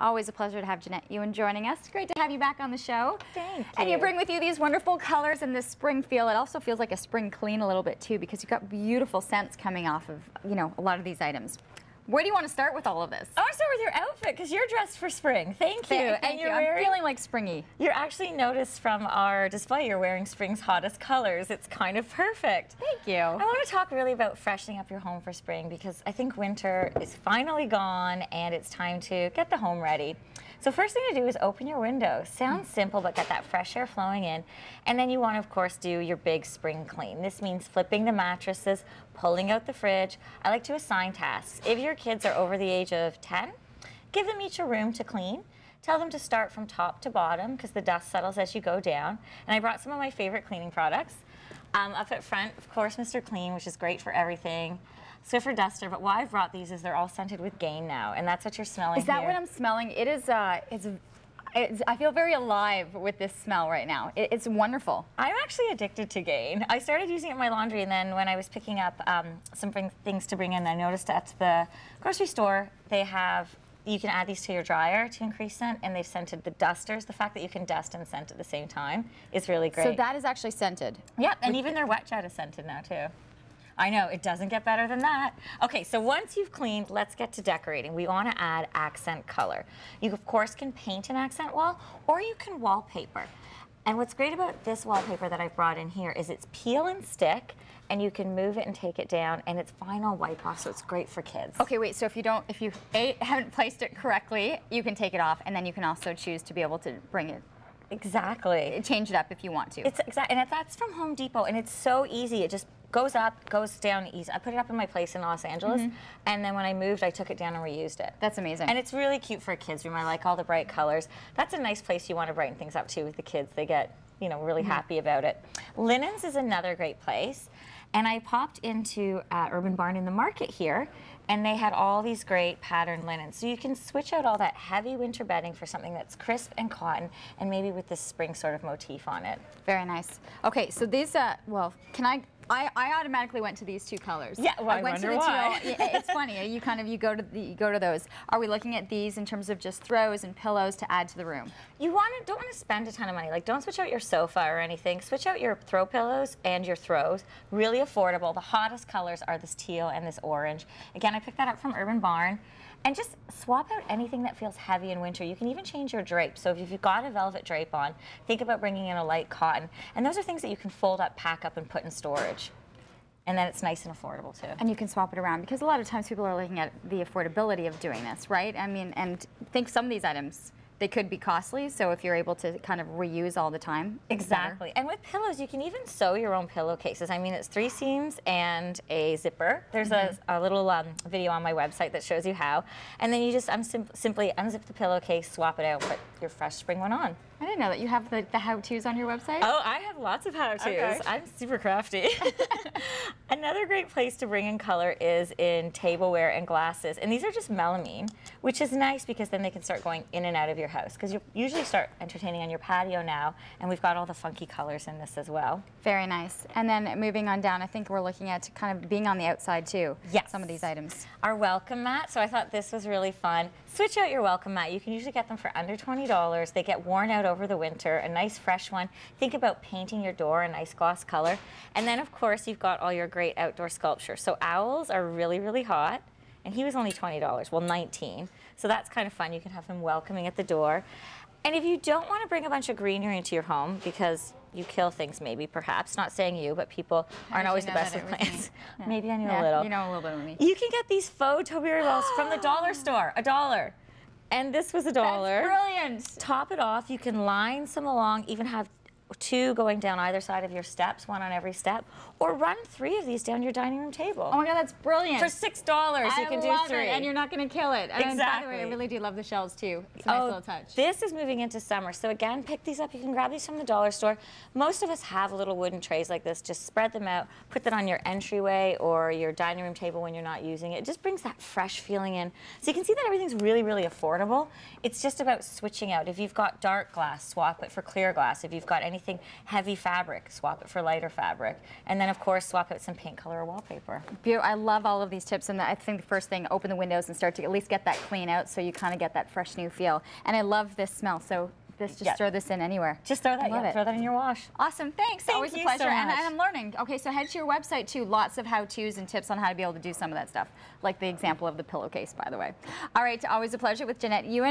Always a pleasure to have Janette Ewen joining us. Great to have you back on the show. Thank you. And you bring with you these wonderful colors and this spring feel. It also feels like a spring clean a little bit too, because you've got beautiful scents coming off of, you know, a lot of these items. Where do you want to start with all of this? I want to start with your outfit because you're dressed for spring. Thank you. Thank you. I'm feeling like springy. You're actually noticed from our display you're wearing spring's hottest colors. It's kind of perfect. Thank you. I want to talk really about freshening up your home for spring because I think winter is finally gone and it's time to get the home ready. So first thing to do is open your windows. Sounds simple, but get that fresh air flowing in. And then you want to, of course, do your big spring clean. This means flipping the mattresses, pulling out the fridge. I like to assign tasks. If your kids are over the age of 10, give them each a room to clean. Tell them to start from top to bottom because the dust settles as you go down. And I brought some of my favorite cleaning products. Up at front, of course, Mr. Clean, which is great for everything. Swiffer Duster, but why I've brought these is they're all scented with Gain now, and that's what you're smelling Is that here. what I'm smelling? It is, I feel very alive with this smell right now. It's wonderful. I'm actually addicted to Gain. I started using it in my laundry, and then when I was picking up some things to bring in, I noticed at the grocery store, you can add these to your dryer to increase scent, and they've scented the dusters. The fact that you can dust and scent at the same time is really great. So that is actually scented. Yep, and even their wet jet is scented now too. I know, it doesn't get better than that. Okay, so once you've cleaned, let's get to decorating. We want to add accent color. You, of course, can paint an accent wall, or you can wallpaper. And what's great about this wallpaper that I've brought in here is it's peel and stick, and you can move it and take it down, and it's vinyl wipe off, so it's great for kids. Okay, wait, so if you haven't placed it correctly, you can take it off, and then you can also choose to be able to bring it. Exactly. Change it up if you want to. It's and that's from Home Depot, and it's so easy. It just goes up, goes down easy. I put it up in my place in Los Angeles, and then when I moved, I took it down and reused it. That's amazing. And it's really cute for a kid's room. I like all the bright colors. That's a nice place you want to brighten things up too with the kids. They get, you know, really happy about it. Linens is another great place. And I popped into Urban Barn in the market here, and they had all these great patterned linens. So you can switch out all that heavy winter bedding for something that's crisp and cotton, and maybe with this spring sort of motif on it. Very nice. Okay, so these, well, I automatically went to these two colors. Yeah, well, I went wonder to the why. It's funny. You go to those. Are we looking at these in terms of just throws and pillows to add to the room? You don't want to spend a ton of money. Like, don't switch out your sofa or anything. Switch out your throw pillows and your throws. Really affordable. The hottest colors are this teal and this orange. Again, I picked that up from Urban Barn. And just swap out anything that feels heavy in winter. You can even change your drape. So if you've got a velvet drape on, think about bringing in a light cotton. And those are things that you can fold up, pack up, and put in storage. And then it's nice and affordable too. And you can swap it around, because a lot of times people are looking at the affordability of doing this, right? I mean, and think some of these items, they could be costly, so if you're able to kind of reuse all the time. Exactly. And with pillows, you can even sew your own pillowcases. I mean, it's 3 seams and a zipper. There's a little video on my website that shows you how. And then you just simply unzip the pillowcase, swap it out, put your fresh spring one on. I didn't know that you have the how-tos on your website. Oh, I have lots of how-tos. Okay. I'm super crafty. Another great place to bring in color is in tableware and glasses. And these are just melamine, which is nice because then they can start going in and out of your house. Because you usually start entertaining on your patio now, and we've got all the funky colors in this as well. Very nice. And then moving on down, I think we're looking at kind of being on the outside too. Yes. Some of these items. Our welcome mat, so I thought this was really fun. Switch out your welcome mat. You can usually get them for under $20. They get worn out over the winter. A nice fresh one. Think about painting your door a nice gloss color. And then of course you've got all your great outdoor sculpture. So owls are really, really hot. And he was only $20, well $19. So that's kind of fun. You can have him welcoming at the door. And if you don't want to bring a bunch of greenery into your home because you kill things maybe, perhaps, not saying you, but people aren't always the best with plants. Yeah. Maybe I knew a little. You know a little bit of me. You can get these faux topiary balls from the dollar store, $1. And this was $1. That's brilliant. Top it off. You can line some along, even have 2 going down either side of your steps, 1 on every step, or run 3 of these down your dining room table. Oh my God, that's brilliant. For $6, you can do 3. And you're not going to kill it. And Exactly. by the way, I really do love the shells too. It's a nice little touch. This is moving into summer. So again, pick these up. You can grab these from the dollar store. Most of us have little wooden trays like this. Just spread them out, put that on your entryway or your dining room table when you're not using it. It just brings that fresh feeling in. So you can see that everything's really, really affordable. It's just about switching out. If you've got dark glass, swap it for clear glass. If you've got anything anything heavy fabric, swap it for lighter fabric. And then of course swap out some paint color or wallpaper. I love all of these tips, and I think the first thing, open the windows and start to at least get that clean out so you kind of get that fresh new feel. And I love this smell, so just throw this in anywhere. Just throw that, throw that in your wash. Awesome, thanks. Thank Always a you pleasure. so And much. I'm learning. Okay, so head to your website too. Lots of how-tos and tips on how to be able to do some of that stuff, like the example of the pillowcase, by the way. All right, always a pleasure with Janette Ewen.